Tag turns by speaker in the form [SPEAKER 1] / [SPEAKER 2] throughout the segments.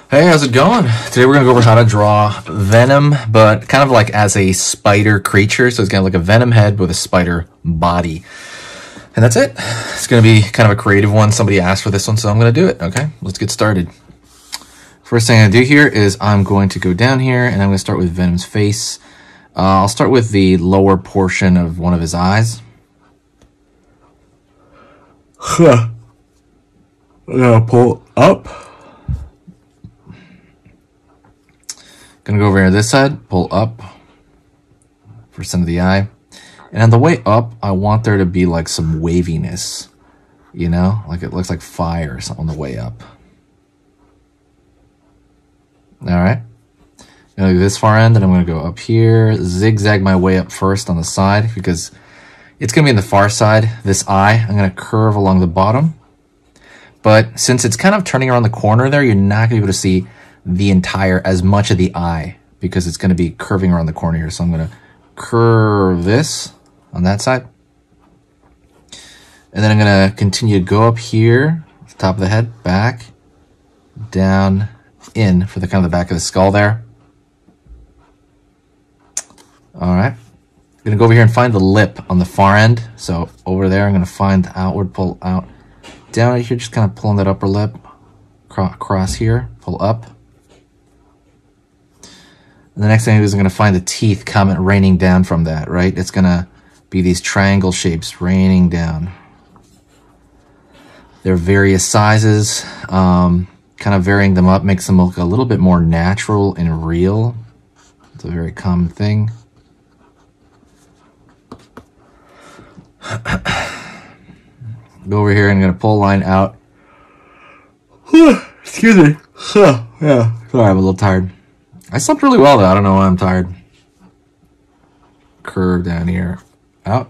[SPEAKER 1] Hey, how's it going? Today we're going to go over how to draw Venom, but kind of like as a spider creature. So it's going to look like a Venom head with a spider body. And that's it. It's going to be kind of a creative one. Somebody asked for this one, so I'm going to do it. Okay, let's get started. First thing I do here is I'm going to go down here and I'm going to start with Venom's face. I'll start with the lower portion of one of his eyes. I'm going to pull up. Gonna go over here to this side, pull up for some of the eye. And on the way up, I want there to be like some waviness, you know, like it looks like fire or something on the way up. All right, gonna do this far end, and I'm gonna go up here, zigzag my way up first on the side because it's gonna be on the far side. This eye, I'm gonna curve along the bottom, but since it's kind of turning around the corner there, you're not gonna be able to see the entire, as much of the eye, because it's going to be curving around the corner here. So I'm going to curve this on that side. And then I'm going to continue to go up here, top of the head, back, down, in for the kind of the back of the skull there. All right. I'm going to go over here and find the lip on the far end. So over there, I'm going to find the outward, pull out, down right here, just kind of pulling that upper lip, across here, pull up. And the next thing is I'm going to find the teeth coming, raining down from that, right? It's going to be these triangle shapes raining down. They're various sizes. Kind of varying them up makes them look a little bit more natural and real. It's a very common thing. Go over here and I'm going to pull a line out. Excuse me. Yeah, sorry, I'm a little tired. I slept really well, though. I don't know why I'm tired. Curve down here. Out.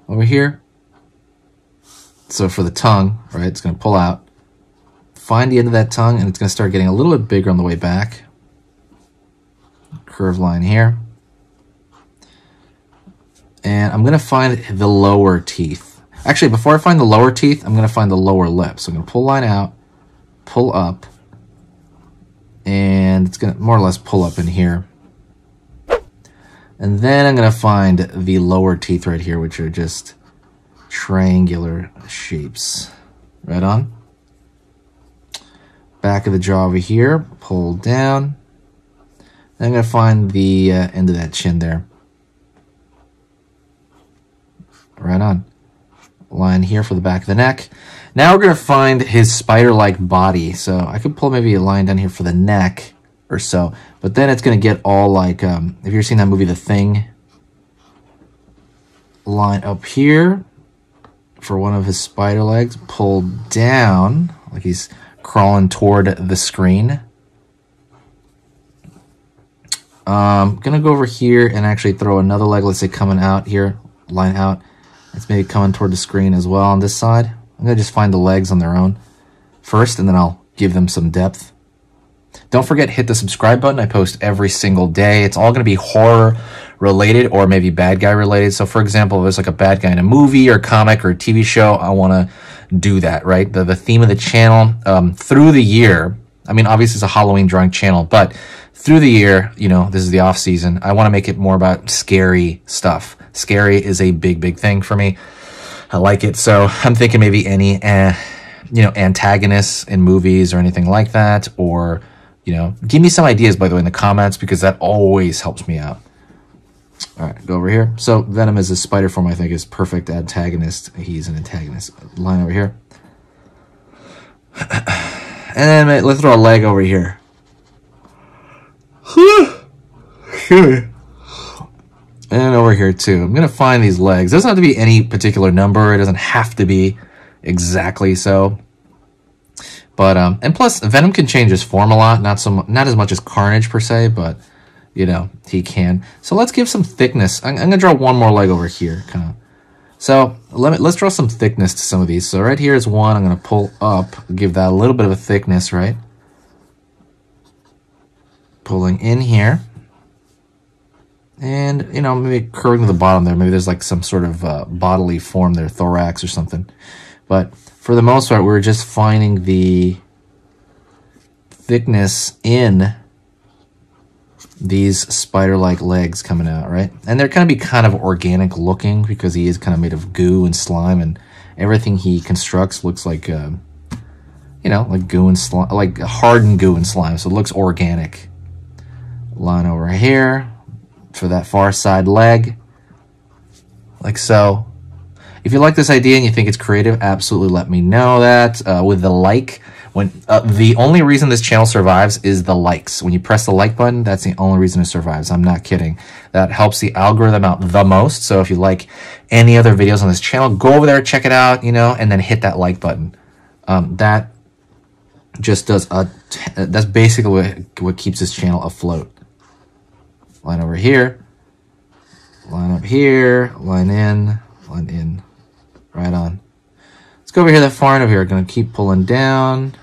[SPEAKER 1] Over here. So for the tongue, right, it's going to pull out. Find the end of that tongue, and it's going to start getting a little bit bigger on the way back. Curve line here. And I'm going to find the lower teeth. Actually, before I find the lower teeth, I'm going to find the lower lip. So I'm going to pull line out, pull up. And it's going to more or less pull up in here. And then I'm going to find the lower teeth right here, which are just triangular shapes. Right on. Back of the jaw over here, pull down. Then I'm going to find the end of that chin there. Right on. Line here for the back of the neck. Now we're going to find his spider-like body. So I could pull maybe a line down here for the neck or so. But then it's going to get all like, if you've seen that movie, The Thing, line up here for one of his spider legs. Pull down like he's crawling toward the screen. I'm going to go over here and actually throw another leg, let's say coming out here, line out. It's maybe coming toward the screen as well on this side. I'm going to just find the legs on their own first, and then I'll give them some depth. Don't forget, hit the subscribe button. I post every single day. It's all going to be horror related or maybe bad guy related. So for example, if there's like a bad guy in a movie or comic or a TV show, I want to do that, right? The theme of the channel through the year, I mean, obviously it's a Halloween drawing channel, but through the year, you know, this is the off season. I want to make it more about scary stuff. Scary is a big, big thing for me. I like it. So I'm thinking maybe any, you know, antagonists in movies or anything like that. Or, you know, give me some ideas, by the way, in the comments, because that always helps me out. All right, go over here. So Venom is a spider form, I think, is perfect antagonist. He's an antagonist. Line over here. And then let's throw a leg over here. And over here too. I'm going to find these legs. It doesn't have to be any particular number. It doesn't have to be exactly so. But, and plus, Venom can change his form a lot. Not as much as Carnage per se, but, you know, he can. So let's give some thickness. I'm going to draw one more leg over here, kind of. So let's draw some thickness to some of these. So right here is one. I'm going to pull up, give that a little bit of a thickness, right? Pulling in here. And, you know, maybe curving to the bottom there. Maybe there's like some sort of bodily form there, thorax or something. But for the most part, we're just finding the thickness in these spider-like legs coming out, right? And they're going to be kind of organic looking because he is kind of made of goo and slime, and everything he constructs looks like, you know, like goo and slime, like hardened goo and slime. So it looks organic. Line over here for that far side leg, like so. If you like this idea and you think it's creative, absolutely let me know that with the like. When the only reason this channel survives is the likes. When you press the like button, that's the only reason it survives. I'm not kidding. That helps the algorithm out the most. So if you like any other videos on this channel, go over there, check it out, you know, and then hit that like button. That just does that's basically what keeps this channel afloat. Line over here, line up here, line in, right on. Let's go over here, that far end over here. Gonna keep pulling down.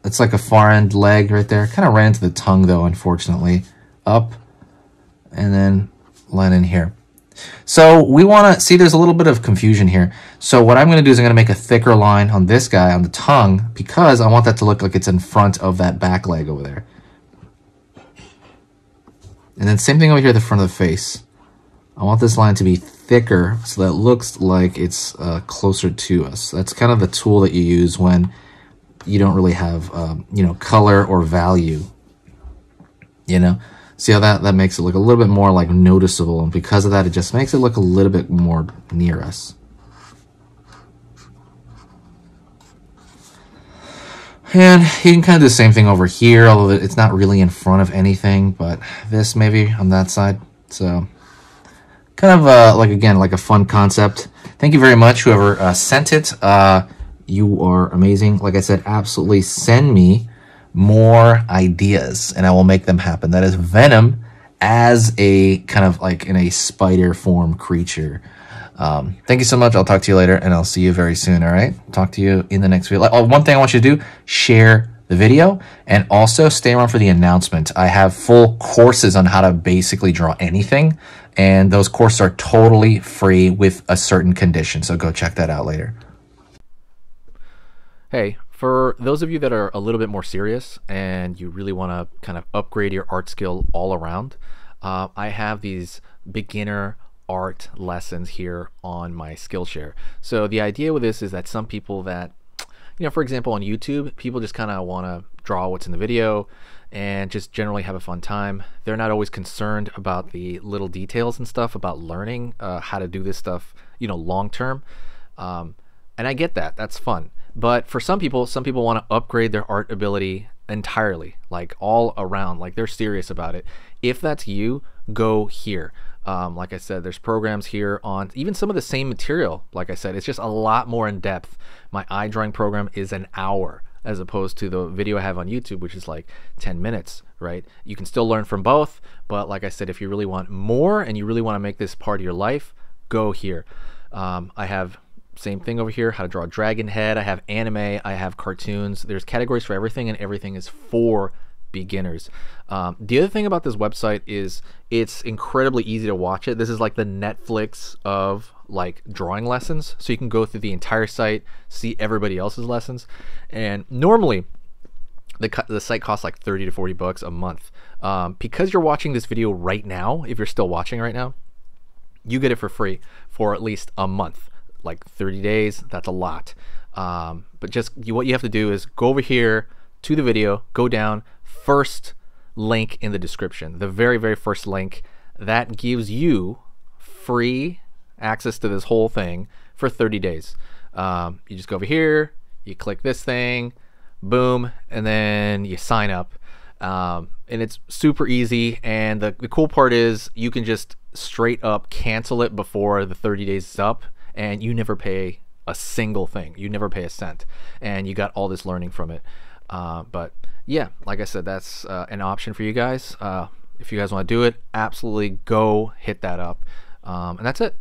[SPEAKER 1] It's like a far end leg right there. Kind of ran into the tongue though, unfortunately. Up, and then line in here. So we wanna, see there's a little bit of confusion here. So what I'm gonna do is I'm gonna make a thicker line on this guy, on the tongue, because I want that to look like it's in front of that back leg over there. And then same thing over here at the front of the face. I want this line to be thicker so that it looks like it's closer to us. That's kind of the tool that you use when you don't really have, you know, color or value. You know, see how that makes it look a little bit more like noticeable, and because of that, it just makes it look a little bit more near us. And you can kind of do the same thing over here, although it's not really in front of anything, but this maybe on that side. So kind of like, again, like a fun concept. Thank you very much, whoever sent it. You are amazing. Like I said, absolutely send me more ideas and I will make them happen. That is Venom as a kind of like in a spider form creature. Thank you so much. I'll talk to you later and I'll see you very soon. All right. Talk to you in the next video. Oh, one thing I want you to do, share the video and also stay around for the announcement. I have full courses on how to basically draw anything, and those courses are totally free with a certain condition. So go check that out later.
[SPEAKER 2] Hey, for those of you that are a little bit more serious and you really want to kind of upgrade your art skill all around, I have these beginner art lessons here on my Skillshare. So the idea with this is that some people that, you know, for example, on YouTube, people just kind of want to draw what's in the video and just generally have a fun time. They're not always concerned about the little details and stuff about learning how to do this stuff, you know, long term. And I get that. That's fun. But for some people want to upgrade their art ability entirely, like all around, like they're serious about it. If that's you, go here. Like I said, there's programs here on even some of the same material. Like I said, it's just a lot more in depth. My eye drawing program is an hour as opposed to the video I have on YouTube, which is like 10 minutes, right? You can still learn from both, but like I said, if you really want more and you really want to make this part of your life, go here. I have same thing over here, how to draw a dragon head. I have anime, I have cartoons. There's categories for everything, and everything is for beginners. The other thing about this website is it's incredibly easy to watch it. This is like the Netflix of like drawing lessons. So you can go through the entire site, see everybody else's lessons. And normally the site costs like 30 to 40 bucks a month. Because you're watching this video right now, if you're still watching right now, you get it for free for at least a month. Like 30 days, that's a lot. But just what you have to do is go over here to the video, go down, first link in the description, the very, very first link, that gives you free access to this whole thing for 30 days. You just go over here, you click this thing, boom, and then you sign up. And it's super easy, and the cool part is you can just straight up cancel it before the 30 days is up, and you never pay a single thing. You never pay a cent, and you got all this learning from it. But yeah, like I said, that's an option for you guys. If you guys want to do it, absolutely go hit that up. And that's it.